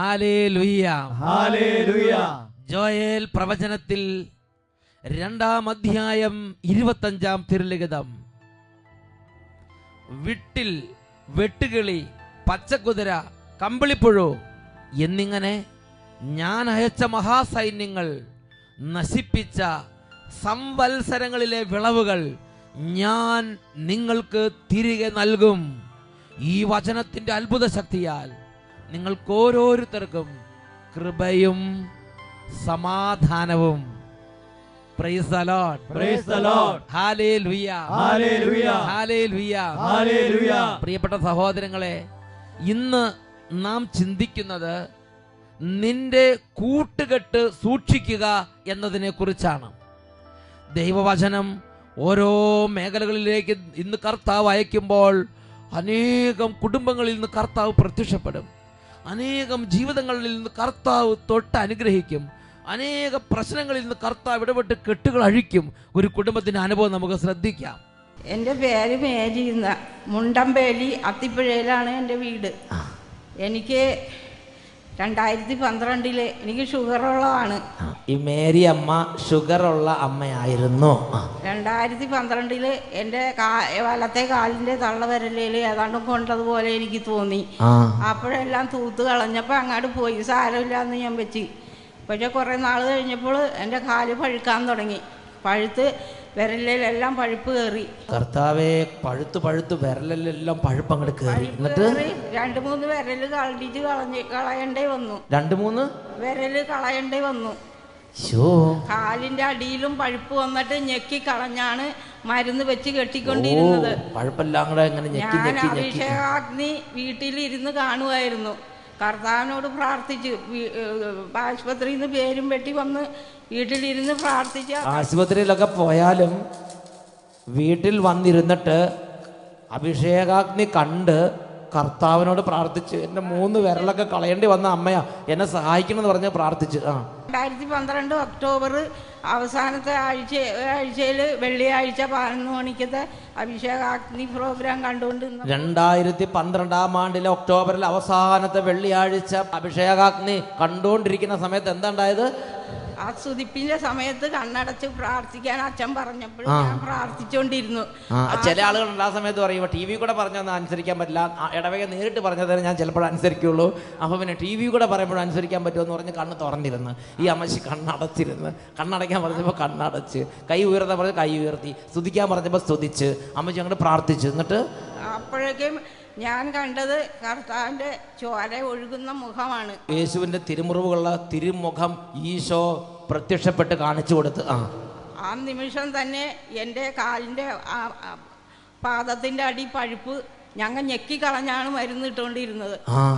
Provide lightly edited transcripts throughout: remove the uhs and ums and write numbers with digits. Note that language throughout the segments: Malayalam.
Hallelujah, hallelujah. ജോയേൽ പ്രവചനത്തിൽ 2-ാം അധ്യായം 25-ാം തിരുലിഖിതം. വിട്ടിൽ, വെട്ടുകിളി, പച്ചക്കുതിര, കമ്പിളിപ്പുഴു എന്നിങ്ങനെ ഞാൻ അയച്ച മഹാസൈന്യങ്ങൾ നശിപ്പിച്ച സംവത്സരങ്ങളിലെ വിളവുകൾ ഞാൻ നിങ്ങൾക്ക് തിരികെ നൽകും. ഈ വചനത്തിന്റെ അത്ഭുത ശക്തിയാൽ നിങ്ങൾക്ക് ഓരോരുത്തർക്കും കൃപയും സമാധാനവും. Praise the Lord, praise the Lord. Hallelujah, ഹല്ലേലൂയ, ഹല്ലേലൂയ, ഹല്ലേലൂയ. പ്രിയപ്പെട്ട സഹോദരങ്ങളെ, ഇന്ന് നാം ചിന്തിക്കുന്നത് നിന്റെ കൂട്ടുകെട്ട് സൂക്ഷിക്കുക എന്നതിനെ കുറിച്ചാണ്. ദൈവവചനം ഓരോ മേഖലകളിലേക്ക് ഇന്ന് കർത്താവ് അയക്കുമ്പോൾ അനേകം കുടുംബങ്ങളിൽ നിന്ന് കർത്താവ് പ്രത്യക്ഷപ്പെടും. അനേകം ജീവിതങ്ങളിൽ നിന്ന് കർത്താവ് തൊട്ട് അനുഗ്രഹിക്കും. അനേക പ്രശ്നങ്ങളിൽ നിന്ന് കർത്താവ് ഇടപെട്ട് കെട്ടുകൾ അഴിക്കും. ഒരു കുടുംബത്തിൻ്റെ അനുഭവം നമുക്ക് ശ്രദ്ധിക്കാം. എൻ്റെ പേര് മേരി എന്ന, മുണ്ടമ്പേലി അത്തിപ്പുഴയിലാണ് എൻ്റെ വീട്. എനിക്ക് 2012 എനിക്ക് ഷുഗറുള്ളതാണ്. ഈ മേരി അമ്മ ഷുഗറുള്ള അമ്മയായിരുന്നു. 2012 എൻ്റെ വലത്തെ കാലിൻ്റെ തള്ളവിരലിൽ ഏതാണ്ടും കൊണ്ടതുപോലെ എനിക്ക് തോന്നി. അപ്പോഴെല്ലാം തൂത്ത് കളഞ്ഞപ്പോൾ അങ്ങോട്ട് പോയി, സാരമില്ല എന്ന് ഞാൻ വെച്ച്. പക്ഷെ കുറേ നാൾ കഴിഞ്ഞപ്പോൾ എൻ്റെ കാല് പഴുക്കാൻ തുടങ്ങി. പഴുത്ത് വിരലിലെല്ലാം പഴുപ്പ് കയറി. കർത്താവെ, പഴുത്ത് വിരലിലെല്ലാം പഴുപ്പ് അങ്ങോട്ട് കയറി. എന്നിട്ട് 2-3 വിരല് കളഞ്ഞിട്ട് കളയണ്ടേ വന്നു. 2-3 വിരല് കളയണ്ടേ വന്നു. കാലിന്റെ അടിയിലും പഴുപ്പ് വന്നിട്ട് ഞെക്കി കളഞ്ഞാണ് മരുന്ന് വെച്ച് കെട്ടിക്കൊണ്ടിരുന്നത്. ഞാൻ അഭിഷേകാഗ്നി വീട്ടിലിരുന്ന് കാണുമായിരുന്നു. കർത്താവിനോട് പ്രാർത്ഥിച്ചു. ആശുപത്രിയിൽ നിന്ന് പേരും വെട്ടി വന്ന് വീട്ടിലിരുന്ന് പ്രാർത്ഥിച്ച. ആശുപത്രിയിലൊക്കെ പോയാലും വീട്ടിൽ വന്നിരുന്നിട്ട് അഭിഷേകാഗ്നി കണ്ട് കർത്താവിനോട് പ്രാർത്ഥിച്ച് എൻ്റെ 3 വിരലൊക്കെ കളയേണ്ടി വന്ന അമ്മയാ, എന്നെ സഹായിക്കണം എന്ന് പറഞ്ഞ് പ്രാർത്ഥിച്ചു. 2012 ഒക്ടോബർ അവസാനത്തെ ആഴ്ചയിൽ വെള്ളിയാഴ്ച 11 മണിക്കത്തെ അഭിഷേകാഗ്നി പ്രോഗ്രാം കണ്ടുകൊണ്ട് 2012-ാം ആണ്ടിലെ ഒക്ടോബറിൽ അവസാനത്തെ വെള്ളിയാഴ്ച അഭിഷേകാഗ്നി കണ്ടുകൊണ്ടിരിക്കുന്ന സമയത്ത് എന്താ ഉണ്ടായത്? ആ സ്തുതിപ്പിന്റെ സമയത്ത് കണ്ണടച്ച് പ്രാർത്ഥിക്കാൻ അച്ഛൻ പറഞ്ഞപ്പോൾ ഞാൻ പ്രാർത്ഥിച്ചോണ്ടിരുന്നു. ചില ആളുകൾ ആ സമയത്ത് പറയും ടി വി കൂടെ പറഞ്ഞൊന്നും അനുസരിക്കാൻ പറ്റില്ല, ഇടവക നേരിട്ട് പറഞ്ഞതേ ഞാൻ ചിലപ്പോൾ അനുസരിക്കുള്ളൂ. അപ്പോൾ പിന്നെ ടി വി കൂടെ പറയുമ്പോഴും അനുസരിക്കാൻ പറ്റുമെന്ന് പറഞ്ഞ് കണ്ണ് തുറന്നിരുന്ന് ഈ അമ്മച്ചി കണ്ണടച്ചിരുന്ന്. കണ്ണടയ്ക്കാൻ പറഞ്ഞപ്പോൾ കണ്ണടച്ച്, കൈ ഉയർത്താൻ പറഞ്ഞ് കൈ ഉയർത്തി, സ്തുതിക്കാൻ പറഞ്ഞപ്പോൾ സ്തുതിച്ച്, അമ്മച്ചി അങ്ങോട്ട് പ്രാർത്ഥിച്ചു. എന്നിട്ട് അപ്പോഴേക്കും ഞാൻ കണ്ടത് കർത്താവിന്റെ ചോര ഒഴുകുന്ന മുഖമാണ്. യേശുവിന്റെ തിരുമുറിവുകളുള്ള തിരുമുഖം ഈശോ പ്രത്യക്ഷപ്പെട്ട് കാണിച്ചു കൊടുത്ത്. ആ നിമിഷം തന്നെ എൻ്റെ കാലിൻ്റെ പാദത്തിന്റെ അടി പഴുപ്പ് ഞങ്ങൾ ഞെക്കിക്കളഞ്ഞാണ് മരുന്ന് ഇട്ടുകൊണ്ടിരുന്നത്.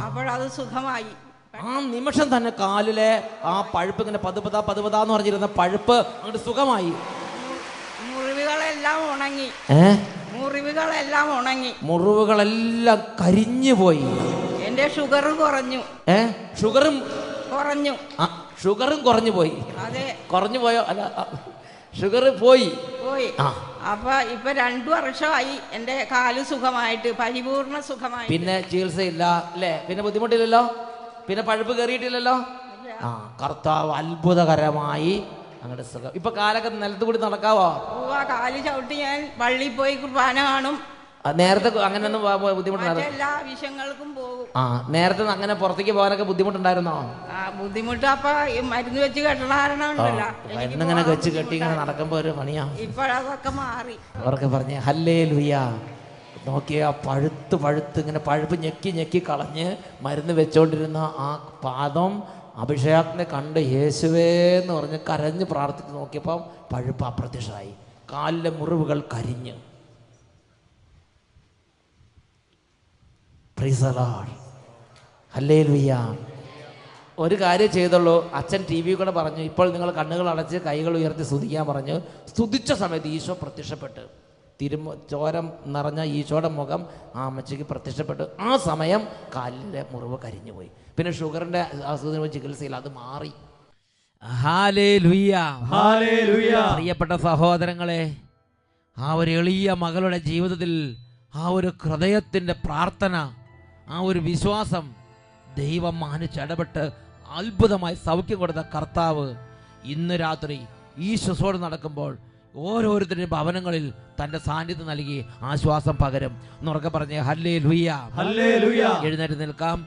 അപ്പോഴത് സുഖമായി. ആ നിമിഷം തന്നെ കാലിലെ ആ പഴുപ്പ് ഇങ്ങനെ പതുപതാന്ന് പറഞ്ഞിരുന്ന പഴുപ്പ് അങ്ങോട്ട് സുഖമായി. മുറിവുകളെല്ലാം ഉണങ്ങി. മുറിവുകളെല്ലാം കരിഞ്ഞു പോയി. എന്റെ ഷുഗർ കുറഞ്ഞു. ഷുഗറും കുറഞ്ഞു പോയി. അതെ, കുറഞ്ഞു പോയോ? അല്ല, ഷുഗർ പോയി. അപ്പൊ ഇപ്പൊ 2 വർഷമായി എന്റെ കാല് സുഖമായിട്ട്, പരിപൂർണ സുഖമായി. പിന്നെ ചികിത്സയില്ല അല്ലേ? പിന്നെ ബുദ്ധിമുട്ടില്ലല്ലോ? പിന്നെ പഴുപ്പ് കയറിയിട്ടില്ലല്ലോ? കർത്താവ് അത്ഭുതകരമായി അങ്ങോട്ട് സുഖം. ഇപ്പൊ കാലൊക്കെ നിലത്ത് കൂടി നടക്കാവോ? കാല് ചവിട്ടി ഞാൻ പള്ളിയിൽ പോയി കുർബാന കാണും. നേരത്തെ അങ്ങനെയൊന്നും ബുദ്ധിമുട്ടുണ്ടായിരുന്നു? എല്ലാ ആവശ്യങ്ങൾക്കും പോകും. നേരത്തെ അങ്ങനെ പുറത്തേക്ക് പോകാനൊക്കെ ബുദ്ധിമുട്ടുണ്ടായിരുന്നോ? ബുദ്ധിമുട്ട് അപ്പൊ മരുന്ന് വെച്ച് കെട്ടണ കാരണം ഉണ്ടല്ലോ, മരുന്നിങ്ങനെ വെച്ച് കെട്ടി ഇങ്ങനെ നടക്കുമ്പോ ഒരു പണിയാ. ഇപ്പോഴതൊക്കെ മാറി. അവർക്ക് പറഞ്ഞ ഹല്ലേലൂയ. നോക്കിയ പഴുത്ത് ഇങ്ങനെ പഴുപ്പ് ഞെക്കി കളഞ്ഞ് മരുന്ന് വെച്ചോണ്ടിരുന്ന ആ പാദം അഭിഷേകത്തിനെ കണ്ട് യേശുവേ എന്ന് പറഞ്ഞ് കരഞ്ഞ് പ്രാർത്ഥിച്ച് നോക്കിയപ്പം പഴുപ്പ് അപ്രത്യക്ഷമായി. കാലിലെ മുറിവുകൾ കരിഞ്ഞ്. Praise the Lord, hallelujah. ഒരു കാര്യം ചെയ്തുള്ളൂ. അച്ഛൻ ടി വി കൂടെ പറഞ്ഞു, ഇപ്പോൾ നിങ്ങൾ കണ്ണുകൾ അടച്ച് കൈകൾ ഉയർത്തി സ്തുതിക്കാൻ പറഞ്ഞു. സ്തുതിച്ച സമയത്ത് ഈശോ പ്രത്യക്ഷപ്പെട്ട് ചോരം നിറഞ്ഞ ഈശോയുടെ മുഖം ആ അമ്മച്ചിക്ക് പ്രത്യക്ഷപ്പെട്ടു. ആ സമയം കാലിലെ മുറിവ് കരിഞ്ഞു പോയി. പിന്നെ ഷുഗറിന്റെ ആസ്പത്രി ചികിത്സയിൽ അത് മാറി. Hallelujah, hallelujah. പ്രിയപ്പെട്ട സഹോദരങ്ങളെ, ആ ഒരു എളിയ മകളുടെ ജീവിതത്തിൽ ആ ഒരു ഹൃദയത്തിന്റെ പ്രാർത്ഥന, ആ ഒരു വിശ്വാസം ദൈവം മാനിച്ചിടപെട്ട് അത്ഭുതമായി സൗഖ്യം കൊടുത്ത കർത്താവ് ഇന്ന് രാത്രി ഈ ശുശ്രൂഷ നടക്കുമ്പോൾ ഓരോരുത്തരുടെയും ഭവനങ്ങളിൽ തന്റെ സാന്നിധ്യം നൽകി ആശ്വാസം പകരും. എന്നുറക്കെ പറഞ്ഞേ ഹല്ലേലൂയ. ഹല്ലേലൂയ. എഴുന്നേറ്റ് നിൽക്കാം.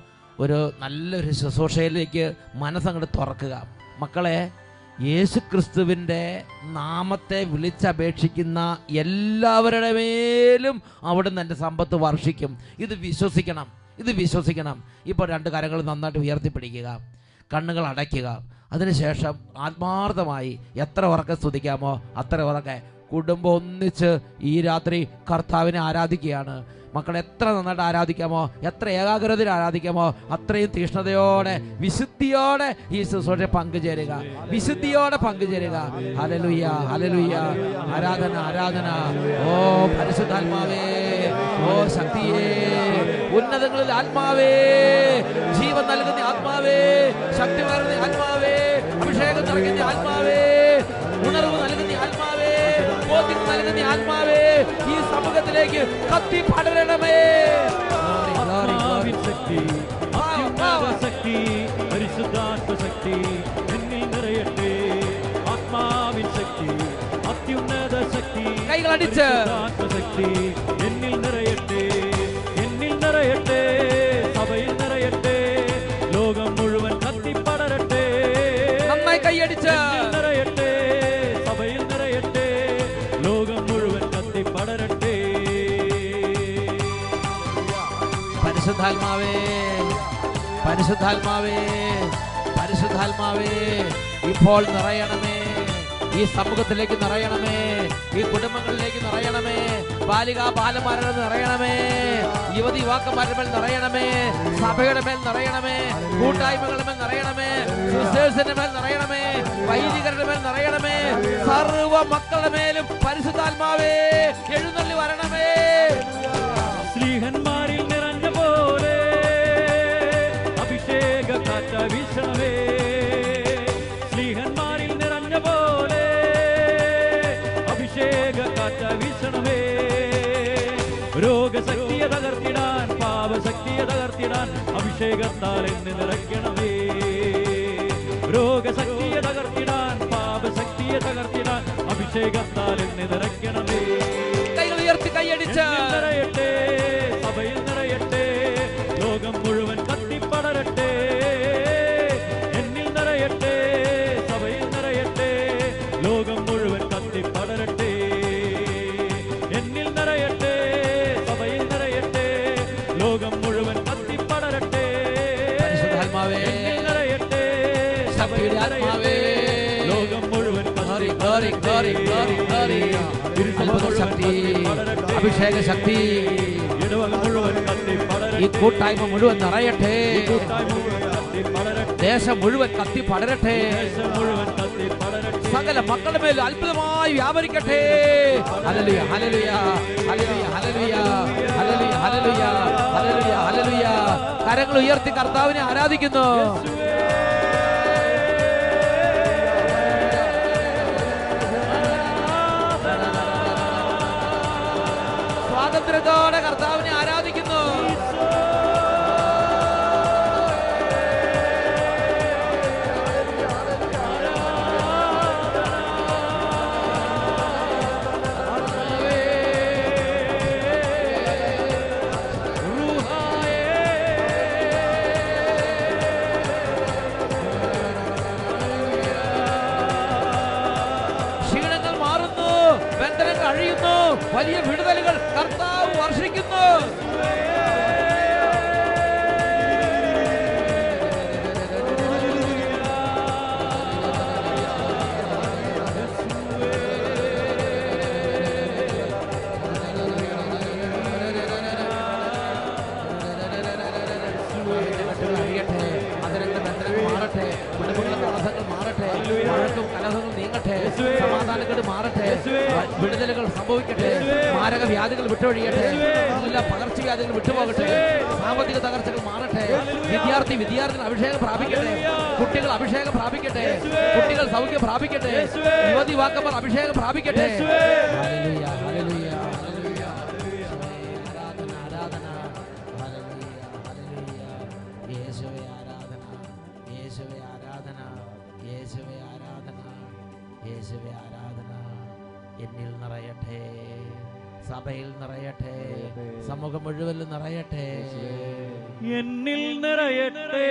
ഒരു നല്ലൊരു ശുശ്രൂഷയിലേക്ക് മനസ്സങ്ങോട്ട് തുറക്കുക. മക്കളെ, യേശുക്രിസ്തുവിൻ്റെ നാമത്തെ വിളിച്ചപേക്ഷിക്കുന്ന എല്ലാവരുടെ മേലും അവിടുന്ന് എൻ്റെ സമ്പത്ത് വർഷിക്കും. ഇത് വിശ്വസിക്കണം, ഇത് വിശ്വസിക്കണം. ഇപ്പോൾ 2 കരങ്ങൾ നന്നായിട്ട് ഉയർത്തിപ്പിടിക്കുക, കണ്ണുകൾ അടയ്ക്കുക. അതിനുശേഷം ആത്മാർത്ഥമായി എത്ര ഉറക്കെ സ്തുതിക്കാമോ അത്ര ഉറക്കെ കുടുംബം ഒന്നിച്ച് ഈ രാത്രി കർത്താവിനെ ആരാധിക്കുകയാണ്. മക്കൾ എത്ര നന്നായിട്ട് ആരാധിക്കാമോ, എത്ര ഏകാഗ്രതയിൽ ആരാധിക്കാമോ അത്രയും തീഷ്ണതയോടെ വിശുദ്ധിയോടെ ഈ ശുശ്രൂഷയെ പങ്കുചേരുക, വിശുദ്ധിയോടെ പങ്കുചേരുക. Hallelujah, hallelujah. ആരാധന, ആരാധന. ഓ പരിശുദ്ധാത്മാവേ, ഓ ശക്തിയേ, ഉന്നതങ്ങളിൽ ആത്മാവേ, ജീവൻ നൽകുന്ന ആത്മാവേ, ശക്തി പകരുന്ന ആത്മാവേ, അഭിഷേകം നൽകുന്ന ആത്മാവേ, ഉണർവ് നൽകുന്ന ആത്മാവേ, ബോധ്യം നൽകുന്ന ആത്മാവേ, ഈ സമൂഹത്തിലേക്ക് കത്തി പടരണമേ. ആത്മാവിൻ ശക്തി, അത്യുന്നത ശക്തി, പരിശുദ്ധാത്മ ശക്തി എന്നിൽ നിറയട്ടെ. ആത്മാവിൻ ശക്തി, അത്യുന്നത ശക്തി, കൈകളടിച്ച് ശക്തി എന്നിൽ നിറയട്ടെ, എന്നിൽ നിറയട്ടെ, സഭയിൽ നിറയട്ടെ, ലോകം മുഴുവൻ കത്തിപ്പടരട്ടെ. നന്നായി കൈയടിച്ച് നിറയട്ടെ, സഭയിൽ നിറയട്ടെ, ലോകം മുഴുവൻ കത്തിപ്പടരട്ടെ. പരിശുദ്ധാത്മാവേ, പരിശുദ്ധാത്മാവേ, പരിശുദ്ധാത്മാവേ, ഇപ്പോൾ നിറയണമേ, ഈ സമൂഹത്തിലേക്ക് നിറയണമേ, ഈ കുടുംബങ്ങളിലേക്ക് നിറയണമേ, ബാലികാ ബാലന്മാരുടെ നിറയണമേ, യുവതി യുവാക്കന്മാരുടെ മേൽ നിറയണമേ, സഭയുടെ മേൽ നിറയണമേ, കൂട്ടായ്മകളുടെ മേൽ നിറയണമേ, സിസ്റ്റേഴ്സിന്റെ മേൽ നിറയണമേ, വൈദികരുടെ മേൽ നിറയണമേ, സർവ്വ മക്കളുടെ മേലും പരിശുദ്ധാത്മാവേ എഴുന്നള്ളി വരണമേ. സ്ലീഹന്മാരിൽ നിറഞ്ഞ പോലെ അഭിഷേക കാറ്റ വീശണമേ, സ്ലീഹന്മാരിൽ നിറഞ്ഞ പോലെ അഭിഷേക കാറ്റ വീശണമേ. രോഗശക്തിയെ തകർത്തിടാൻ, പാപശക്തിയെ തകർത്തിടാൻ അഭിഷേകത്താൽ എന്ന് നിറയ്ക്കണമേ. രോഗശക്തിയെ തകർത്തിടാൻ, പാപശക്തിയെ തകർത്തിടാൻ അഭിഷേകത്താൽ എന്ന് നിറയ്ക്കണമേ. കൈകൾ ഉയർത്തി കൈയടിച്ച് നിറയട്ടെ, സഭയിൽ നിറയട്ടെ, ലോകം മുഴുവൻ കത്തിപ്പടരട്ടെ. എന്നിൽ നിറയട്ടെ, സഭയിൽ നിറയട്ടെ, ലോകം മുഴുവൻ കത്തിപ്പടരട്ടെ. എന്നിൽ നിറയട്ടെ, സഭയിൽ നിറയട്ടെ, ലോകം മുഴുവൻ കത്തിപ്പടരട്ടെ. പരിശുദ്ധാത്മാവേ, എന്നിൽ നിറയട്ടെ, ശക്തിയുടെ ആത്മാവേ, ലോകം മുഴുവൻ glory, glory, glory, glory. അത്ഭുത ശക്തി, അഭിഷേക ശക്തി ഈ കൂട്ടായ്മ മുഴുവൻ നിറയട്ടെ, ദേശം മുഴുവൻ കത്തി പടരട്ടെ, സകല മക്കളുടെ മേൽ അത്ഭുതമായി വ്യാപരിക്കട്ടെ. ഹല്ലേലൂയ, ഹല്ലേലൂയ, ഹല്ലേലൂയ, ഹല്ലേലൂയ, ഹല്ലേലൂയ, ഹല്ലേലൂയ, ഹല്ലേലൂയ, ഹല്ലേലൂയ. കരങ്ങൾ ഉയർത്തി കർത്താവിനെ ആരാധിക്കുന്നു. സ്വാതന്ത്ര്യത്തോടെ കർത്താവിനെ ആരാധിക്കുന്നു. ക്ഷീണങ്ങൾ മാറുന്നു, ബന്ധനങ്ങൾ അഴിയുന്നു, വലിയ വിടുതലുകൾ കർത്താവ് വർഷിക്കുന്നു. മാറട്ടെ, കുടുംബങ്ങളുടെ തടസ്സങ്ങൾ മാറട്ടെ, വഴക്കും കലഹങ്ങളും നീങ്ങട്ടെ, സമാധാനങ്ങൾ മാറട്ടെ, വിടുതലുകൾ സംഭവിക്കട്ടെ, മാരക വ്യാധികൾ വിട്ടൊഴിയട്ടെ, എല്ലാ പകർച്ചവ്യാധികൾ വിട്ടുപോകട്ടെ, സാമ്പത്തിക തകർച്ചകൾ മാറട്ടെ, വിദ്യാർത്ഥികൾ അഭിഷേകം പ്രാപിക്കട്ടെ, കുട്ടികൾ അഭിഷേകം പ്രാപിക്കട്ടെ, കുട്ടികൾ സൗഖ്യം പ്രാപിക്കട്ടെ, യുവതി യുവാക്കന്മാർ അഭിഷേകം പ്രാപിക്കട്ടെ. ഹല്ലേലൂയ, ഹല്ലേലൂയ, ഹല്ലേലൂയ. ആരാധന, ആരാധന. Hallelujah, hallelujah. യേശുവേ സഭയിൽ നിറയട്ടെ, സമൂഹം മുഴുവൻ നിറയട്ടെ. എന്നിൽ നിറയട്ടെ,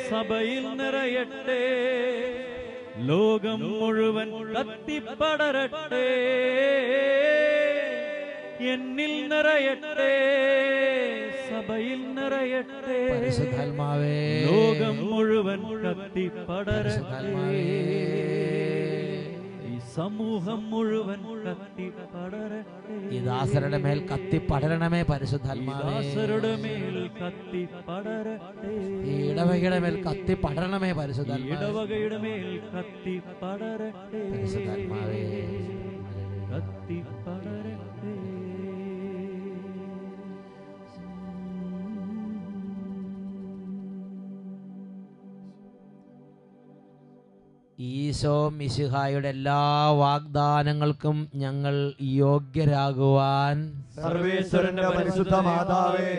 സഭയിൽ നിറയട്ടെ, ലോകം മുഴുവൻ കത്തിപ്പടരട്ടെ. എന്നിൽ നിറയട്ടെ, സഭയിൽ നിറയട്ടെ, പരിശുദ്ധാത്മാവേ, ലോകം മുഴുവൻ കത്തിപ്പടരട്ടെ. ഈ സമൂഹം മുഴുവൻ കത്തിപ്പടരട്ടെ. ഈ ദാസരുടെ മേൽ കത്തിപ്പടരണമേ പരിശുദ്ധാത്മാവേ. ദാസരുടെ മേൽ കത്തിപ്പടരട്ടെ. ഈ ഇടവകയുടെ മേൽ കത്തിപ്പടരണമേ പരിശുദ്ധാത്മാവേ. ഇടവകയുടെ മേൽ കത്തിപ്പടരട്ടെ. പരിശുദ്ധാത്മാവേ, കത്തിപ്പടരട്ടെ. ഈശോ മിശിഹായുടെ എല്ലാ വാഗ്ദാനങ്ങൾക്കും ഞങ്ങൾ യോഗ്യരാകുവാൻ സർവേശ്വരന്റെ പരിശുദ്ധ മാതാവേ,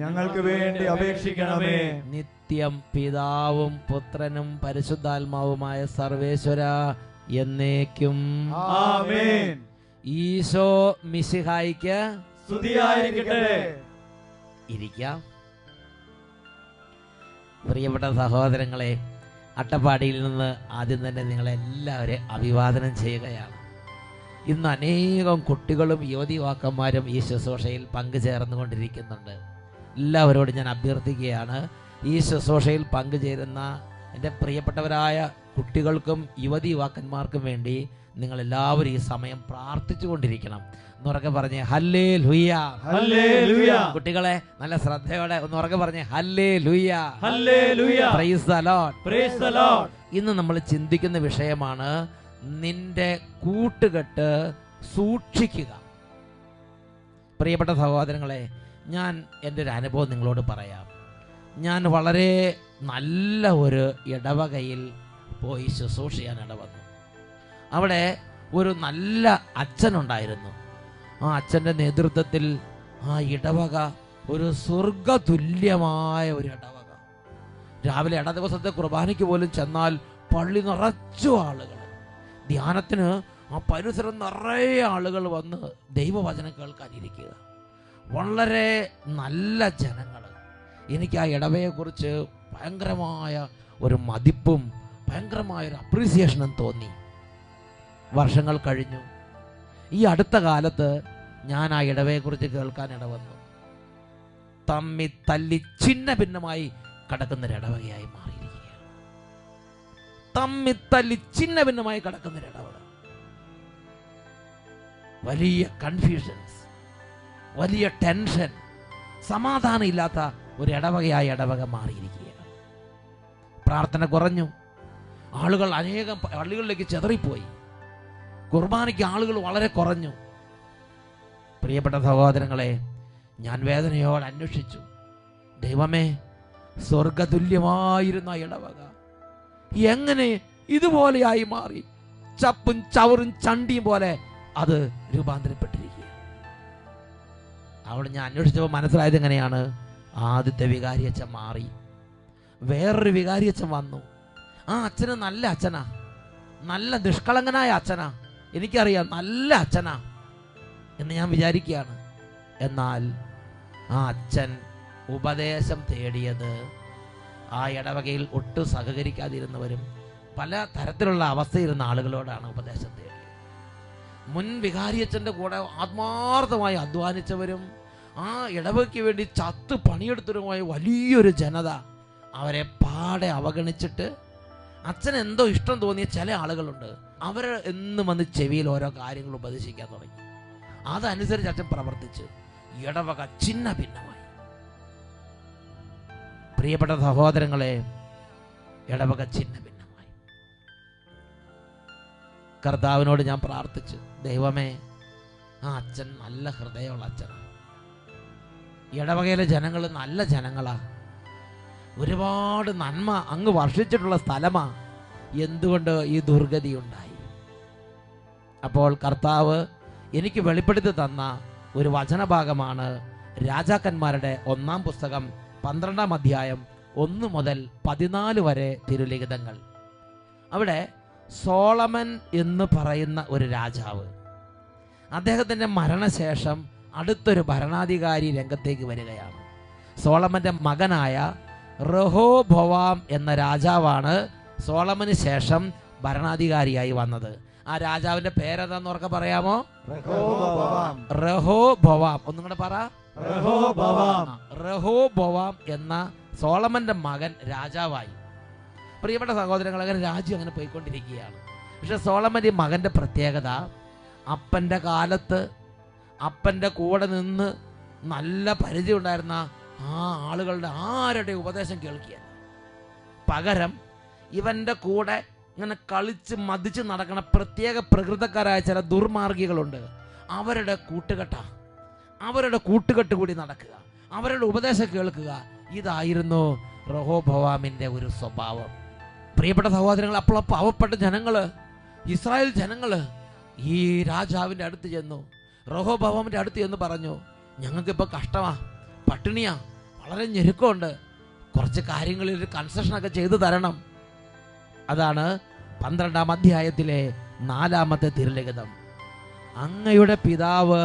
ഞങ്ങൾക്ക് വേണ്ടി അപേക്ഷിക്കണമേ. നിത്യം പിതാവും പുത്രനും പരിശുദ്ധാത്മാവുമായ സർവേശ്വര എന്നേക്കും ആമേൻ. ഈശോ മിശിഹായിക്ക് സ്തുതിയായിരിക്കട്ടെ. ഇരിക്കാം. പ്രിയപ്പെട്ട സഹോദരങ്ങളെ, അട്ടപ്പാടിയിൽ നിന്ന് ആദ്യം തന്നെ നിങ്ങളെല്ലാവരെയും അഭിവാദനം ചെയ്യുകയാണ്. ഇന്ന് അനേകം കുട്ടികളും യുവതിവാക്കന്മാരും ഈ ശുശ്രൂഷയിൽ പങ്കുചേർന്നുകൊണ്ടിരിക്കുന്നുണ്ട്. എല്ലാവരോടും ഞാൻ അഭ്യർത്ഥിക്കുകയാണ്, ഈ ശുശ്രൂഷയിൽ പങ്കുചേരുന്ന എൻ്റെ പ്രിയപ്പെട്ടവരായ കുട്ടികൾക്കും യുവതിവാക്കന്മാർക്കും വേണ്ടി നിങ്ങളെല്ലാവരും ഈ സമയം പ്രാർത്ഥിച്ചുകൊണ്ടിരിക്കണം. എന്നുറക്കെ പറഞ്ഞേ ഹല്ലേലൂയ, ഹല്ലേലൂയ. കുട്ടികളെ നല്ല ശ്രദ്ധയോടെ ഒന്നുറക്കെ പറഞ്ഞേ hallelujah, hallelujah. Praise the Lord, praise the Lord. ഇന്ന് നമ്മൾ ചിന്തിക്കുന്ന വിഷയമാണ് നിന്റെ കൂട്ടുകെട്ട് സൂക്ഷിക്കുക. പ്രിയപ്പെട്ട സഹോദരങ്ങളെ, ഞാൻ എൻ്റെ ഒരു അനുഭവം നിങ്ങളോട് പറയാം. ഞാൻ വളരെ നല്ല ഒരു ഇടവകയിൽ പോയി ശുശ്രൂഷ ചെയ്യാൻ ഇടവന്നു. അവിടെ ഒരു നല്ല അച്ഛനുണ്ടായിരുന്നു. ആ അച്ഛൻ്റെ നേതൃത്വത്തിൽ ആ ഇടവക ഒരു സ്വർഗതുല്യമായ ഒരു ഇടവക. രാവിലെ ഇട ദിവസത്തെ കുർബാനയ്ക്ക് പോലും ചെന്നാൽ പള്ളി നിറച്ചു ആളുകൾ, ധ്യാനത്തിന് ആ പരിസരം നിറയെ ആളുകൾ വന്ന് ദൈവവചനം കേൾക്കാനിരിക്കുക. വളരെ നല്ല ജനങ്ങൾ. എനിക്ക് ആ ഇടവയെക്കുറിച്ച് ഭയങ്കരമായ ഒരു മതിപ്പും ഭയങ്കരമായ ഒരു അപ്രീസിയേഷനും തോന്നി. വർഷങ്ങൾ കഴിഞ്ഞു. ഈ അടുത്ത കാലത്ത് ഞാൻ ആ ഇടവയെക്കുറിച്ച് കേൾക്കാൻ ഇടവന്നു. തമ്മി തല്ലി ഛിന്ന ഭിന്നമായി കിടക്കുന്നൊരു ഇടവകയായി മാറിയിരിക്കുകയാണ്. തമ്മി തല്ലി ഛിന്ന ഭിന്നമായി കിടക്കുന്നൊരു ഇടവക. വലിയ കൺഫ്യൂഷൻസ്, വലിയ ടെൻഷൻ, സമാധാനം ഇല്ലാത്ത ഒരു ഇടവകയായി ഇടവക മാറിയിരിക്കുകയാണ്. പ്രാർത്ഥന കുറഞ്ഞു. ആളുകൾ അനേകം പള്ളികളിലേക്ക് ചെതറിപ്പോയി. കുർബാനയ്ക്ക് ആളുകൾ വളരെ കുറഞ്ഞു. പ്രിയപ്പെട്ട സഹോദരങ്ങളെ, ഞാൻ വേദനയോടെ അന്വേഷിച്ചു, ദൈവമേ, സ്വർഗതുല്യമായിരുന്ന ഇടവക എങ്ങനെ ഇതുപോലെയായി മാറി? ചപ്പും ചവറും ചണ്ടിയും പോലെ അത് രൂപാന്തരപ്പെട്ടിരിക്കുക. അവിടെ ഞാൻ അന്വേഷിച്ചപ്പോൾ മനസ്സിലായത് എങ്ങനെയാണ്? ആദ്യത്തെ വികാരിയച്ഛൻ മാറി, വേറൊരു വികാരിയച്ഛൻ വന്നു. ആ അച്ഛന് നല്ല അച്ഛനാ, നല്ല നിഷ്കളങ്കനായ അച്ഛനാ, എനിക്കറിയാം, നല്ല അച്ഛനാ എന്ന് ഞാൻ വിചാരിക്കുകയാണ്. എന്നാൽ ആ അച്ഛൻ ഉപദേശം തേടിയത് ആ ഇടവകയിൽ ഒട്ടും സഹകരിക്കാതിരുന്നവരും പല തരത്തിലുള്ള അവസ്ഥയിരുന്ന ആളുകളോടാണ് ഉപദേശം തേടിയത്. മുൻ വികാരിയച്ഛൻ്റെ കൂടെ ആത്മാർത്ഥമായി അധ്വാനിച്ചവരും ആ ഇടവകയ്ക്ക് വേണ്ടി ചത്ത് പണിയെടുത്തവരുമായ വലിയൊരു ജനത അവരെ പാടെ അവഗണിച്ചിട്ട് അച്ഛൻ എന്തോ ഇഷ്ടം തോന്നിയ ചില ആളുകളുണ്ട്. അവർ എന്നും വന്ന് ചെവിയിൽ ഓരോ കാര്യങ്ങൾ ഉപദേശിക്കാൻ തുടങ്ങി. അതനുസരിച്ച് അച്ഛൻ പ്രവർത്തിച്ച് ഇടവക ഛിന്ന ഭിന്നമായി. പ്രിയപ്പെട്ട സഹോദരങ്ങളെ, ഇടവക ഛിന്ന ഭിന്നമായി. കർത്താവിനോട് ഞാൻ പ്രാർത്ഥിച്ചു, ദൈവമേ, ആ അച്ഛൻ നല്ല ഹൃദയമുള്ള അച്ഛനാണ്, ഇടവകയിലെ ജനങ്ങൾ നല്ല ജനങ്ങളാ, ഒരുപാട് നന്മ അങ്ങ് വർഷിച്ചിട്ടുള്ള സ്ഥലമാ, എന്തുകൊണ്ട് ഈ ദുർഗതി ഉണ്ടായി? അപ്പോൾ കർത്താവ് എനിക്ക് വെളിപ്പെടുത്തി തന്ന ഒരു വചനഭാഗമാണ് രാജാക്കന്മാരുടെ 1-ാം പുസ്തകം 12-ാം അധ്യായം 1 മുതൽ 14 വരെ തിരുലിഖിതങ്ങൾ. അവിടെ സോളമൻ എന്ന് പറയുന്ന ഒരു രാജാവ്, അദ്ദേഹത്തിൻ്റെ മരണശേഷം അടുത്തൊരു ഭരണാധികാരി രംഗത്തേക്ക് വരികയാണ്. സോളമൻ്റെ മകനായ റഹോബോവാം എന്ന രാജാവാണ് സോളമന് ശേഷം ഭരണാധികാരിയായി വന്നത്. ആ രാജാവിന്റെ പേരെന്താന്ന് ഉറക്കെ പറയാമോ? റഹോബോവാം. ഒന്നും കൂടെ പറ. റഹോബോവാം എന്ന സോളമന്റെ മകൻ രാജാവായി. പ്രിയപ്പെട്ട സഹോദരങ്ങൾ, അങ്ങനെ രാജ്യം അങ്ങനെ പോയിക്കൊണ്ടിരിക്കുകയാണ്. പക്ഷെ സോളമന്റെ മകന്റെ പ്രത്യേകത, അപ്പൻ്റെ കാലത്ത് അപ്പൻ്റെ കൂടെ നിന്ന് നല്ല പരിചയം ഉണ്ടായിരുന്ന ആ ആളുകളുടെ ആരുടെ ഉപദേശം കേൾക്കുക, പകരം ഇവൻ്റെ കൂടെ ഇങ്ങനെ കളിച്ച് മതിച്ച് നടക്കണ പ്രത്യേക പ്രകൃതക്കാരായ ചില ദുർമാർഗികളുണ്ട്. അവരുടെ കൂട്ടുകെട്ട് കൂടി നടക്കുക, അവരുടെ ഉപദേശം കേൾക്കുക. ഇതായിരുന്നു റഹോബോവാമിൻ്റെ ഒരു സ്വഭാവം. പ്രിയപ്പെട്ട സഹോദരങ്ങൾ, അപ്പോൾ പാവപ്പെട്ട ജനങ്ങള്, ഇസ്രായേൽ ജനങ്ങള് ഈ രാജാവിൻ്റെ അടുത്ത് ചെന്നു, റഹോബോവാമിൻ്റെ അടുത്ത് ചെന്ന് പറഞ്ഞു, ഞങ്ങൾക്കിപ്പോൾ കഷ്ടമാ, പട്ടിണിയാ, വളരെ ഞെരുക്കമുണ്ട്, കുറച്ച് കാര്യങ്ങളിൽ ഒരു കൺസെഷനൊക്കെ ചെയ്തു തരണം. അതാണ് 12-ാം അധ്യായത്തിലെ 4-ാമത്തെ തിരുലിഖിതം. അങ്ങയുടെ പിതാവ്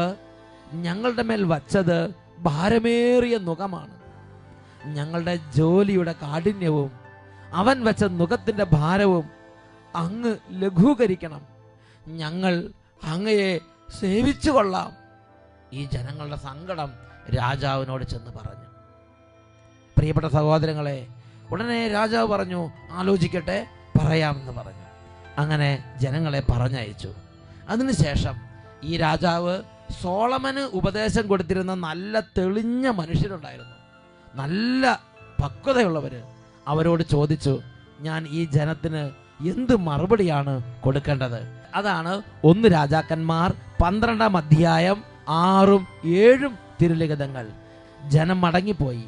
ഞങ്ങളുടെ മേൽ വച്ചത് ഭാരമേറിയ നുകമാണ്. ഞങ്ങളുടെ ജോലിയുടെ കാഠിന്യവും അവൻ വെച്ച നുകത്തിൻ്റെ ഭാരവും അങ്ങ് ലഘൂകരിക്കണം. ഞങ്ങൾ അങ്ങയെ സേവിച്ചു കൊള്ളാം. ഈ ജനങ്ങളുടെ സങ്കടം രാജാവിനോട് ചെന്ന് പറഞ്ഞു. പ്രിയപ്പെട്ട സഹോദരങ്ങളെ, ഉടനെ രാജാവ് പറഞ്ഞു, ആലോചിക്കട്ടെ, പറയാമെന്ന് പറഞ്ഞു. അങ്ങനെ ജനങ്ങളെ പറഞ്ഞയച്ചു. അതിനുശേഷം ഈ രാജാവ് സോളമന് ഉപദേശം കൊടുത്തിരുന്ന നല്ല തെളിഞ്ഞ മനുഷ്യരുണ്ടായിരുന്നു, നല്ല പക്വതയുള്ളവര്. അവരോട് ചോദിച്ചു, ഞാൻ ഈ ജനത്തിന് എന്ത് മറുപടിയാണ് കൊടുക്കേണ്ടത്? അതാണ് 1 രാജാക്കന്മാർ 12-ാം അധ്യായം 6ഉം 7ഉം തിരുലിഖിതങ്ങൾ. ജനം മടങ്ങിപ്പോയി.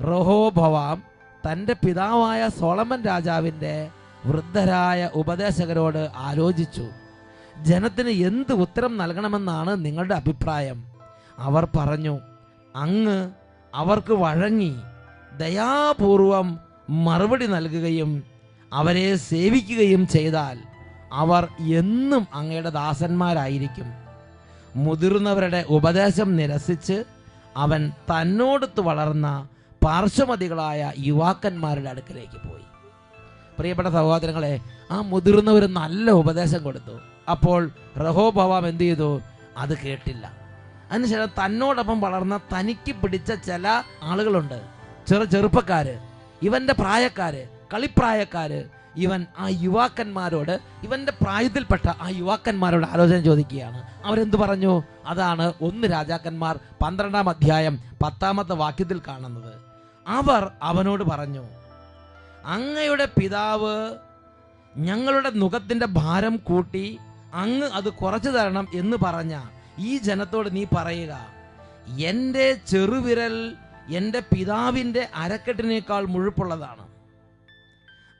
റഹോബോവാം തൻ്റെ പിതാവായ സോളമൻ രാജാവിൻ്റെ വൃദ്ധരായ ഉപദേശകരോട് ആലോചിച്ചു, ജനത്തിന് എന്ത് ഉത്തരം നൽകണമെന്നാണ് നിങ്ങളുടെ അഭിപ്രായം? അവർ പറഞ്ഞു, അങ്ങ് അവർക്ക് വഴങ്ങി ദയാപൂർവം മറുപടി നൽകുകയും അവരെ സേവിക്കുകയും ചെയ്താൽ അവർ എന്നും അങ്ങയുടെ ദാസന്മാരായിരിക്കും. മുതിർന്നവരുടെ ഉപദേശം നിരസിച്ച് അവൻ തന്നോടൊത്ത് വളർന്ന പാർശ്വമതികളായ യുവാക്കന്മാരുടെ അടുക്കലേക്ക് പോയി. പ്രിയപ്പെട്ട സഹോദരങ്ങളെ, ആ മുതിർന്നവർ നല്ല ഉപദേശം കൊടുത്തു. അപ്പോൾ റഹോബോവാം എന്ത് ചെയ്തു? അത് കേട്ടില്ല. അതിനുശേഷം തന്നോടൊപ്പം വളർന്ന തനിക്ക് പിടിച്ച ചില ആളുകളുണ്ട്, ചെറുപ്പക്കാര്, ഇവന്റെ പ്രായക്കാര്, കളിപ്രായക്കാര്. ഇവൻ ആ യുവാക്കന്മാരോട്, ഇവന്റെ പ്രായത്തിൽപ്പെട്ട ആ യുവാക്കന്മാരോട് ആലോചന ചോദിക്കുകയാണ്. അവരെന്ത് പറഞ്ഞു? അതാണ് 1 രാജാക്കന്മാർ 12-ാം അധ്യായം 10-ാമത്തെ വാക്യത്തിൽ കാണുന്നത്. അവർ അവനോട് പറഞ്ഞു, അങ്ങയുടെ പിതാവ് ഞങ്ങളുടെ നുകത്തിന്റെ ഭാരം കൂട്ടി അങ്ങ് അത് കുറച്ചു തരണം എന്ന് പറഞ്ഞ ഈ ജനത്തോട് നീ പറയുക, എൻ്റെ ചെറുവിരൽ എൻ്റെ പിതാവിൻ്റെ അരക്കെട്ടിനേക്കാൾ മുഴുപ്പുള്ളതാണ്.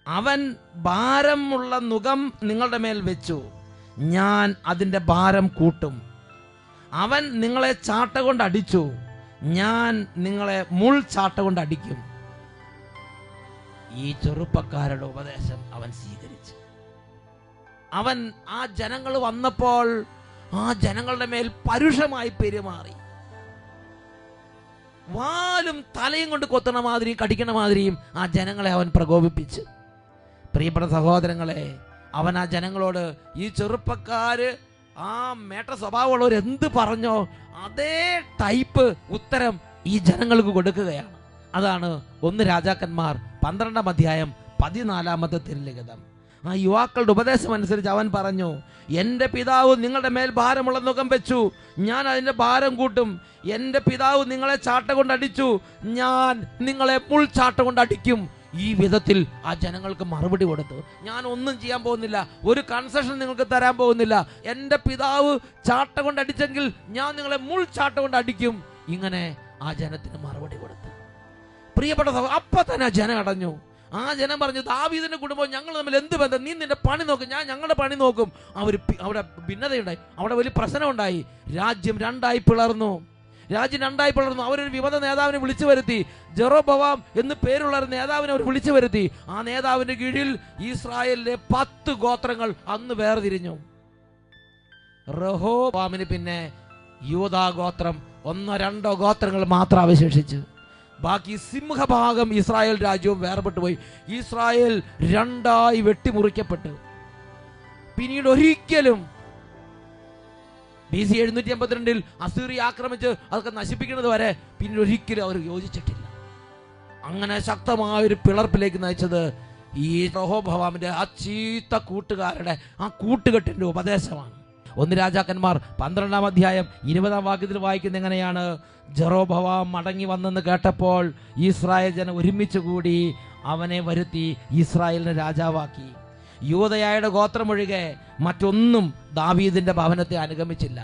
അവൻ ഭാരമുള്ള നുകം നിങ്ങളുടെ മേൽ വെച്ചു, ഞാൻ അതിൻ്റെ ഭാരം കൂട്ടും. അവൻ നിങ്ങളെ ചാട്ട കൊണ്ട് അടിച്ചു, ഞാൻ നിങ്ങളെ മുൾ ചാട്ട കൊണ്ട് അടിക്കും. ഈ ചെറുപ്പക്കാരുടെ ഉപദേശം അവൻ സ്വീകരിച്ചു. അവൻ ആ ജനങ്ങൾ വന്നപ്പോൾ ആ ജനങ്ങളുടെ മേൽ പരുഷമായി പെരുമാറി. വാലും തലയും കൊണ്ട് കൊത്തണ മാതിരിയും കടിക്കണ മാതിരിയും ആ ജനങ്ങളെ അവൻ പ്രകോപിപ്പിച്ചു. പ്രിയപ്പെട്ട സഹോദരങ്ങളെ, അവൻ ആ ജനങ്ങളോട്, ഈ ചെറുപ്പക്കാര് ആ മേട്ട സ്വഭാവമുള്ളവർ എന്ത് പറഞ്ഞോ അതേ ടൈപ്പ് ഉത്തരം ഈ ജനങ്ങൾക്ക് കൊടുക്കുകയാണ്. അതാണ് 1 രാജാക്കന്മാർ 12-ാം അധ്യായം 14-ാമത്തെ തിരുലിഖിതം. ആ യുവാക്കളുടെ ഉപദേശം അനുസരിച്ച് അവൻ പറഞ്ഞു, എൻ്റെ പിതാവ് നിങ്ങളുടെ മേൽ ഭാരമുള്ള നുകം വെച്ചു, ഞാൻ അതിൻ്റെ ഭാരം കൂട്ടും. എൻ്റെ പിതാവ് നിങ്ങളെ ചാട്ട കൊണ്ട് അടിച്ചു, ഞാൻ നിങ്ങളെ മുൾ ചാട്ട കൊണ്ട് അടിക്കും. ഈ വിധത്തിൽ ആ ജനങ്ങൾക്ക് മറുപടി കൊടുത്തു. ഞാൻ ഒന്നും ചെയ്യാൻ പോകുന്നില്ല, ഒരു കൺസെഷൻ നിങ്ങൾക്ക് തരാൻ പോകുന്നില്ല. എൻ്റെ പിതാവ് ചാട്ട കൊണ്ട് അടിച്ചെങ്കിൽ ഞാൻ നിങ്ങളെ മുൾ ചാട്ട കൊണ്ട് അടിക്കും. ഇങ്ങനെ ആ ജനത്തിന് മറുപടി കൊടുത്തു. പ്രിയപ്പെട്ട അപ്പൊ തന്നെ ആ ജനം അടഞ്ഞു. ആ ജനം പറഞ്ഞു, ദാവീദിന്റെ കുടുംബം ഞങ്ങൾ തമ്മിൽ എന്ത് ബന്ധം? നീ നിന്റെ പണി നോക്കും, ഞാൻ ഞങ്ങളുടെ പണി നോക്കും. അവിടെ ഭിന്നതയുണ്ടായി, അവിടെ വലിയ പ്രശ്നം ഉണ്ടായി. രാജ്യം രണ്ടായി പിളർന്നു. അവരൊരു വിമത നേതാവിനെ വിളിച്ചു വരുത്തി. ജെറോബോവാം എന്ന് പേരുള്ള ഒരു നേതാവിനെ അവർ വിളിച്ചു വരുത്തി. ആ നേതാവിന്റെ കീഴിൽ ഇസ്രായേലിലെ 10 ഗോത്രങ്ങൾ അന്ന് വേർതിരിഞ്ഞു. റഹോബോവാമിന് പിന്നെ യൂദാ ഗോത്രം 1-2 ഗോത്രങ്ങൾ മാത്രം അവശേഷിച്ചു. ബാക്കി സിംഹഭാഗം ഇസ്രായേൽ രാജ്യവും വേർപെട്ടു പോയി. ഇസ്രായേൽ 2 വെട്ടിമുറിക്കപ്പെട്ടു. പിന്നീട് ഒരിക്കലും BC 782 അസീറിയ ആക്രമിച്ച് അതൊക്കെ നശിപ്പിക്കുന്നത് വരെ പിന്നീട് ഒരിക്കലും അവർ യോജിച്ചിട്ടില്ല. അങ്ങനെ ശക്തമായൊരു പിളർപ്പിലേക്ക് നയിച്ചത് ഈ റഹോബോവാമിന്റെ ആ ചീത്ത കൂട്ടുകാരുടെ ആ കൂട്ടുകെട്ടിന്റെ ഉപദേശമാണ്. 1 രാജാക്കന്മാർ 12-ാം അധ്യായം 20-ാം വാക്യത്തിൽ വായിക്കുന്ന എങ്ങനെയാണ്? ജെറോബോവാം മടങ്ങി വന്നെന്ന് കേട്ടപ്പോൾ ഇസ്രായേൽ ജനം ഒരുമിച്ച് കൂടി അവനെ വരുത്തി ഇസ്രായേലിനെ രാജാവാക്കി. യൂദയായുടെ ഗോത്രമൊഴികെ മറ്റൊന്നും ദാവീദിന്റെ ഭവനത്തെ അനുഗമിച്ചില്ല.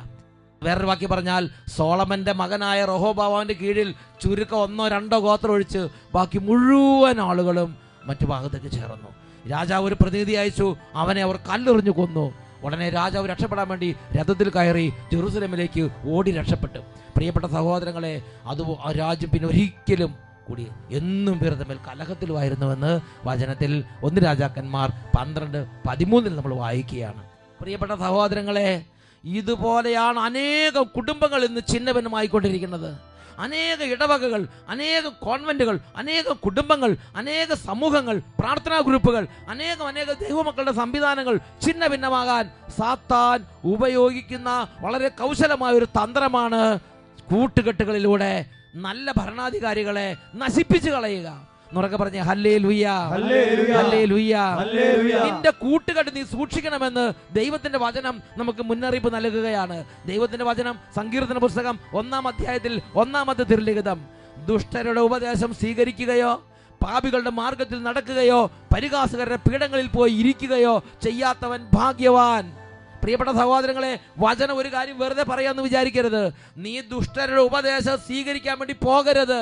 വേറൊരു വാക്യം പറഞ്ഞാൽ സോളമന്റെ മകനായ റഹോബോവാമിന്റെ കീഴിൽ ചുരുക്കം 1-2 ഗോത്രം ഒഴിച്ച് ബാക്കി മുഴുവൻ ആളുകളും മറ്റു ഭാഗത്തേക്ക് ചേർന്നു. രാജാവ് ഒരു പ്രതിനിധി അയച്ചു. അവനെ അവർ കല്ലെറിഞ്ഞു കൊന്നു. ഉടനെ രാജാവ് രക്ഷപ്പെടാൻ വേണ്ടി രഥത്തിൽ കയറി ജെറുസലേമിലേക്ക് ഓടി രക്ഷപ്പെട്ടു. പ്രിയപ്പെട്ട സഹോദരങ്ങളെ, അത് ആ രാജ്യം പിന്നെ ഒരിക്കലും കൂടി എന്നും പേർ തമ്മിൽ കലഹത്തിലുമായിരുന്നുവെന്ന് വചനത്തിൽ 1 രാജാക്കന്മാർ 12-13 നമ്മൾ വായിക്കുകയാണ്. പ്രിയപ്പെട്ട സഹോദരങ്ങളെ, ഇതുപോലെയാണ് അനേകം കുടുംബങ്ങൾ ഇന്ന് ഛിന്നഭിന്നമായിക്കൊണ്ടിരിക്കുന്നത്. അനേക ഇടവകകൾ, അനേക കോൺവെന്റുകൾ, അനേക കുടുംബങ്ങൾ, അനേക സമൂഹങ്ങൾ, പ്രാർത്ഥനാ ഗ്രൂപ്പുകൾ, അനേക ദൈവമക്കളുടെ സംവിധാനങ്ങൾ ഛിന്ന ഭിന്നമാകാൻ സാത്താൻ ഉപയോഗിക്കുന്ന വളരെ കൗശലമായ ഒരു തന്ത്രമാണ് കൂട്ടുകെട്ടുകളിലൂടെ നല്ല ഭരണാധികാരികളെ നശിപ്പിച്ചു കളയുക. നുറക്കെ പറഞ്ഞേ ഹല്ലേലൂയ, ഹല്ലേലൂയ. നിന്റെ കൂട്ടുകെട്ട് നീ സൂക്ഷിക്കണമെന്ന് ദൈവത്തിന്റെ വചനം നമുക്ക് മുന്നറിയിപ്പ് നൽകുകയാണ്. ദൈവത്തിന്റെ വചനം സങ്കീർത്തന പുസ്തകം 1-ാം അധ്യായത്തിൽ 1-ാമത്തെ തിരുലിഖിതം, ദുഷ്ടരുടെ ഉപദേശം സ്വീകരിക്കുകയോ പാപികളുടെ മാർഗത്തിൽ നടക്കുകയോ പരിഹാസകരുടെ പീഠങ്ങളിൽ പോയി ഇരിക്കുകയോ ചെയ്യാത്തവൻ ഭാഗ്യവാൻ. പ്രിയപ്പെട്ട സഹോദരങ്ങളെ, വചനം ഒരു കാര്യം വെറുതെ പറയാമെന്ന് വിചാരിക്കരുത്. നീ ദുഷ്ടരുടെ ഉപദേശം സ്വീകരിക്കാൻ വേണ്ടി പോകരുത്.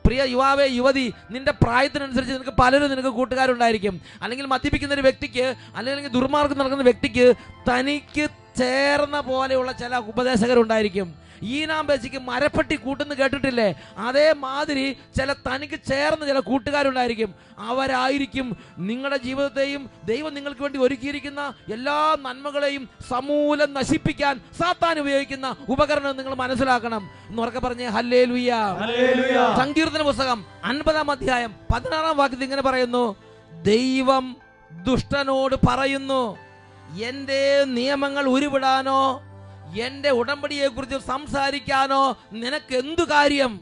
പ്രിയ യുവാവേ, യുവതി, നിന്റെ പ്രായത്തിനനുസരിച്ച് നിനക്ക് പലരും നിനക്ക് കൂട്ടുകാരുണ്ടായിരിക്കും. അല്ലെങ്കിൽ മദ്യപിക്കുന്ന ഒരു വ്യക്തിക്ക്, അല്ലെങ്കിൽ ദുർമാർഗം നടക്കുന്ന വ്യക്തിക്ക് തനിക്ക് ചേർന്ന പോലെയുള്ള ചില ഉപദേശകരുണ്ടായിരിക്കും. ഈനാം ബേസിക്ക് മരപ്പെട്ടി കൂട്ടുന്ന് കേട്ടിട്ടില്ലേ? അതേമാതിരി ചില തനിക്ക് ചേർന്ന് ചില കൂട്ടുകാരുണ്ടായിരിക്കും. അവരായിരിക്കും നിങ്ങളുടെ ജീവിതത്തെയും ദൈവം നിങ്ങൾക്ക് വേണ്ടി ഒരുക്കിയിരിക്കുന്ന എല്ലാ നന്മകളെയും സമൂലം നശിപ്പിക്കാൻ സാത്താൻ ഉപയോഗിക്കുന്ന ഉപകരണം നിങ്ങൾ മനസ്സിലാക്കണം. എന്നുറക്കെ പറഞ്ഞേ ഹല്ലേലൂയ. സങ്കീർത്തന പുസ്തകം 50-ാം അധ്യായം 16-ാം വാക്യത്തിൽ ഇങ്ങനെ പറയുന്നു, ദൈവം ദുഷ്ടനോട് പറയുന്നു, എന്റെ നിയമങ്ങൾ ഉരുവിടാനോ എന്റെ ഉടമ്പടിയെ കുറിച്ച് സംസാരിക്കാനോ നിനക്ക് എന്തു കാര്യം?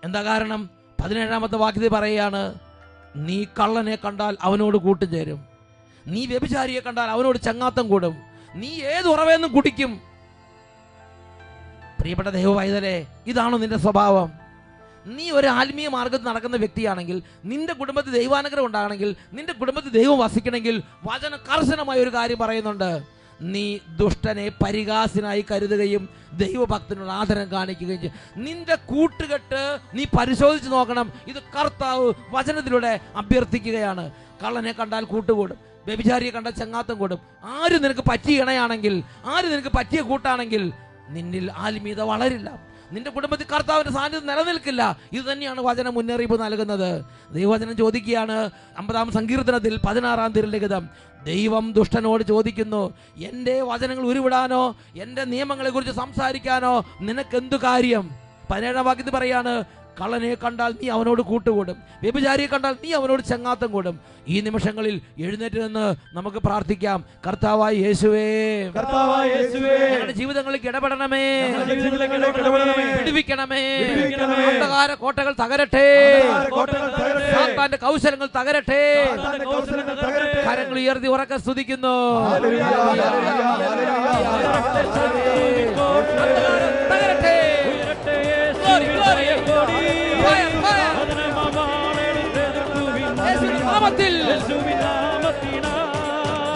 എന്താ കാരണം? 17-ാമത്തെ വാക്യത്തിൽ പറയുകയാണ്, നീ കള്ളനെ കണ്ടാൽ അവനോട് കൂട്ടുചേരും, നീ വ്യഭിചാരിയെ കണ്ടാൽ അവനോട് ചങ്ങാത്തം കൂടും, നീ ഏത് ഉറവേന്നും കുടിക്കും. പ്രിയപ്പെട്ട ദൈവവൈതലേ, ഇതാണോ നിന്റെ സ്വഭാവം? നീ ഒരു ആത്മീയ മാർഗത്തിൽ നടക്കുന്ന വ്യക്തിയാണെങ്കിൽ, നിന്റെ കുടുംബത്തിൽ ദൈവാനുഗ്രഹം ഉണ്ടാകണമെങ്കിൽ, നിന്റെ കുടുംബത്തിൽ ദൈവം വസിക്കണമെങ്കിൽ വചനം കർശനമായ ഒരു കാര്യം പറയുന്നുണ്ട്, നീ ദുഷ്ടനെ പരിഹാസ്യനായി കരുതുകയും ദൈവഭക്തനോട് ആദരം കാണിക്കുകയും ചെയ്യും. നിന്റെ കൂട്ടുകെട്ട് നീ പരിശോധിച്ച് നോക്കണം. ഇത് കർത്താവ് വചനത്തിലൂടെ അഭ്യർത്ഥിക്കുകയാണ്. കള്ളനെ കണ്ടാൽ കൂട്ടുകൂടും, വ്യഭിചാരിയെ കണ്ടാൽ ചങ്ങാത്തം കൂടും. ആര് നിനക്ക് പറ്റിയ ഇണയാണെങ്കിൽ, ആര് നിനക്ക് പറ്റിയ കൂട്ടാണെങ്കിൽ നിന്നിൽ ആത്മീയത വളരില്ല, നിന്റെ കുടുംബത്തിൽ കർത്താവിന്റെ സാന്നിധ്യം നിലനിൽക്കില്ല. ഇത് തന്നെയാണ് വചനം മുന്നറിയിപ്പ് നൽകുന്നത്. ദൈവവചനം ചോദിക്കുകയാണ് 50-ാം സങ്കീർത്തനത്തിൽ 16-ാം തിരുലിഖിതം, ദൈവം ദുഷ്ടനോട് ചോദിക്കുന്നു, എൻ്റെ വചനങ്ങൾ ഉരുവിടാനോ എൻ്റെ നിയമങ്ങളെ കുറിച്ച് സംസാരിക്കാനോ നിനക്കെന്തു കാര്യം? 17-ാം വാക്യത്തിൽ പറയാണ്, കള്ളനെ കണ്ടാൽ നീ അവനോട് കൂട്ടുകൂടും, വ്യഭിചാരിയെ കണ്ടാൽ നീ അവനോട് ചങ്ങാത്തം കൂടും. ഈ നിമിഷങ്ങളിൽ എഴുന്നേറ്റ് നിന്ന് നമുക്ക് പ്രാർത്ഥിക്കാം. കർത്താവായ യേശുവേ, ഞങ്ങളുടെ ജീവിതങ്ങളിലേക്ക് ഇടപെടണമേ, വിടുവിക്കണമേ. അന്ധകാര കോട്ടകൾ തകരട്ടെ, സാത്താന്റെ കൗശലങ്ങൾ തകരട്ടെ. കരങ്ങൾ ഉയർത്തി ഉറക്കെ സ്തുതിക്കുന്നു. തകരട്ടെ.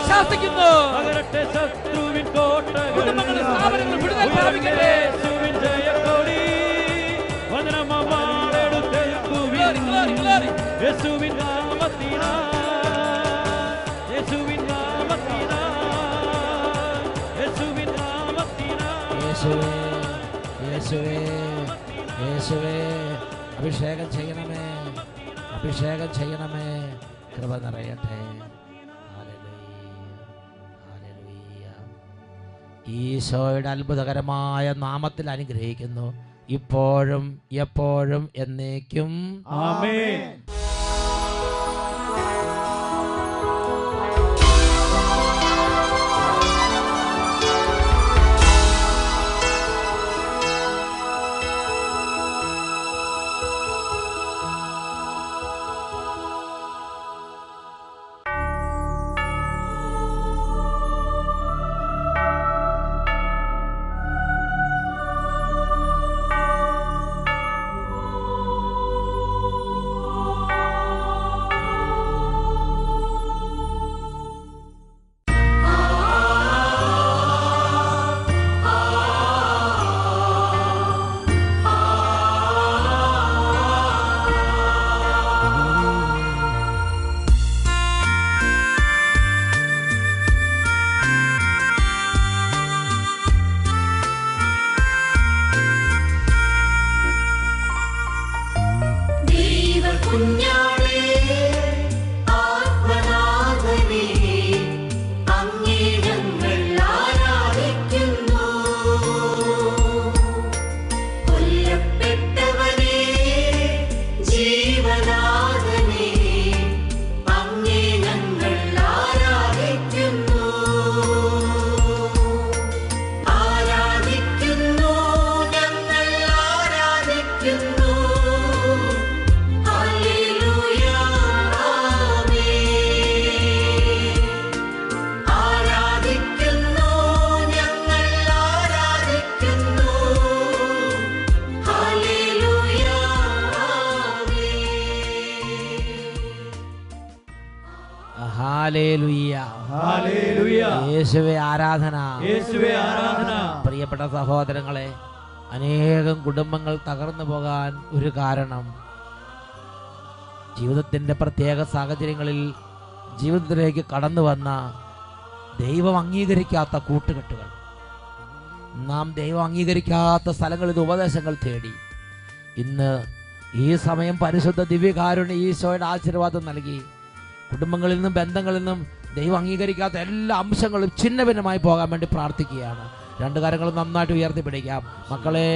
ശാസിക്കുന്നു. കുടുംബങ്ങളും സ്ഥാപനങ്ങളും വിടുതൽ പ്രാപിക്കട്ടെ. യേശുവേ, അഭിഷേകം ചെയ്യണമേ, അഭിഷേകം ചെയ്യണമേ, കൃപ നിറയട്ടെ. Hallelujah, hallelujah. ഈശോയുടെ അത്ഭുതകരമായ നാമത്തിൽ അനുഗ്രഹിക്കുന്നു, ഇപ്പോഴും എപ്പോഴും എന്നേക്കും. ആമേൻ. ഹല്ലേലൂയ. ഹല്ലേലൂയ. യേശുവേ ആരാധന. യേശുവേ ആരാധന. പ്രിയപ്പെട്ട സഹോദരങ്ങളെ, അനേകം കുടുംബങ്ങൾ തകർന്നു പോകാൻ ഒരു കാരണം ജീവിതത്തിൻ്റെ പ്രത്യേക സാഹചര്യങ്ങളിൽ ജീവിതത്തിലേക്ക് കടന്നു വന്ന ദൈവം അംഗീകരിക്കാത്ത കൂട്ടുകെട്ടുകൾ. നാം ദൈവം അംഗീകരിക്കാത്ത സ്ഥലങ്ങളിൽ ഉപദേശങ്ങൾ തേടി ഇന്ന് ഈ സമയം പരിശുദ്ധ ദിവ്യകാരുണ്യ ഈശോയുടെ ആശീർവാദം നൽകി കുടുംബങ്ങളിൽ നിന്നും ബന്ധങ്ങളിൽ നിന്നും ദൈവം അംഗീകരിക്കാത്ത എല്ലാ അംശങ്ങളും ഛിന്ന ഭിന്നമായി പോകാൻ വേണ്ടി പ്രാർത്ഥിക്കുകയാണ്. രണ്ട് കാര്യങ്ങളും നന്നായിട്ട് ഉയർത്തിപ്പിടിക്കാം. മക്കളെ,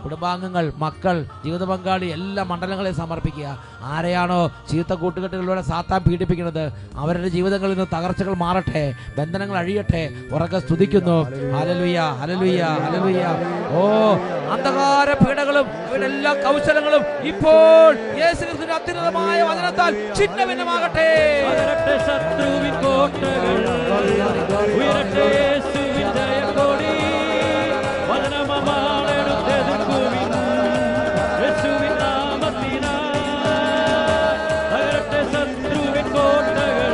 കുടുംബാംഗങ്ങൾ, മക്കൾ, ജീവിത പങ്കാളി, എല്ലാ മണ്ഡലങ്ങളെയും സമർപ്പിക്കുക. ആരെയാണോ ചീത്ത കൂട്ടുകെട്ടുകളിലൂടെ സാത്താൻ പീഡിപ്പിക്കുന്നത് അവരുടെ ജീവിതങ്ങളിൽ നിന്ന് തകർച്ചകൾ മാറട്ടെ, ബന്ധനങ്ങൾ അഴിയട്ടെ. ഉറക്കെ സ്തുതിക്കുന്നു. ഹല്ലേലൂയ, ഹല്ലേലൂയ, ഹല്ലേലൂയ. ഓ, അന്ധകാര പീഡകളും ഇവരുടെ എല്ലാ കൗശലങ്ങളും ഇപ്പോൾ യേശുക്രിസ്തുവിന്റെ അത്യുന്നതമായ വചനത്താൽ ഛിന്നഭിന്നമാകട്ടെ. ശത്രുവിൻ കോട്ടകൾ ഉയരട്ടെ, യേശുവിൻ ജയക്കൊടി വചനമമാളെടുത്തെതിർക്കുവിൻ, യേശുവിൻ നാമത്തിനാൽ തകരട്ടെ ശത്രുവിൻ കോട്ടകൾ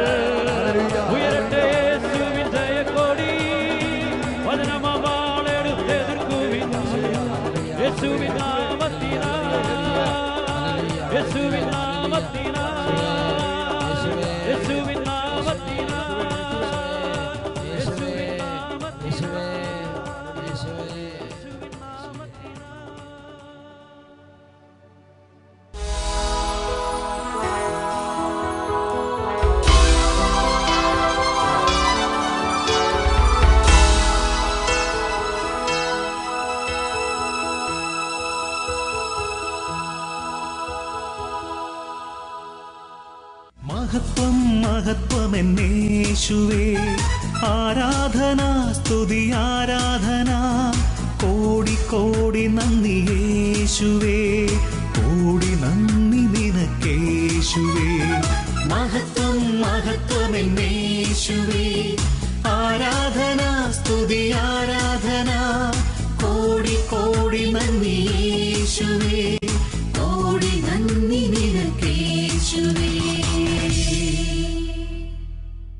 ഉയരട്ടെ, യേശുവിൻ ജയക്കൊടി വചനമമാളെടുത്തെതിർക്കുവിൻ, യേശുവിൻ നാമത്തിനാൽ, യേശുവിൻ നാമത്തിനാൽ, യേശുവിൻ നാമത്തിനാൽ, യേശുവിൻ മഹത്വം മഹത്വമെന്നേശുവേ, ആരാധന സ്തുതി ആരാധന, കോടി കോടി നന്ദി യേശുവേ, കോടി നന്ദി നിനക്കേശുവേ. മഹത്വം മഹത്വമെന്നേശുവേ, ആരാധന സ്തുതി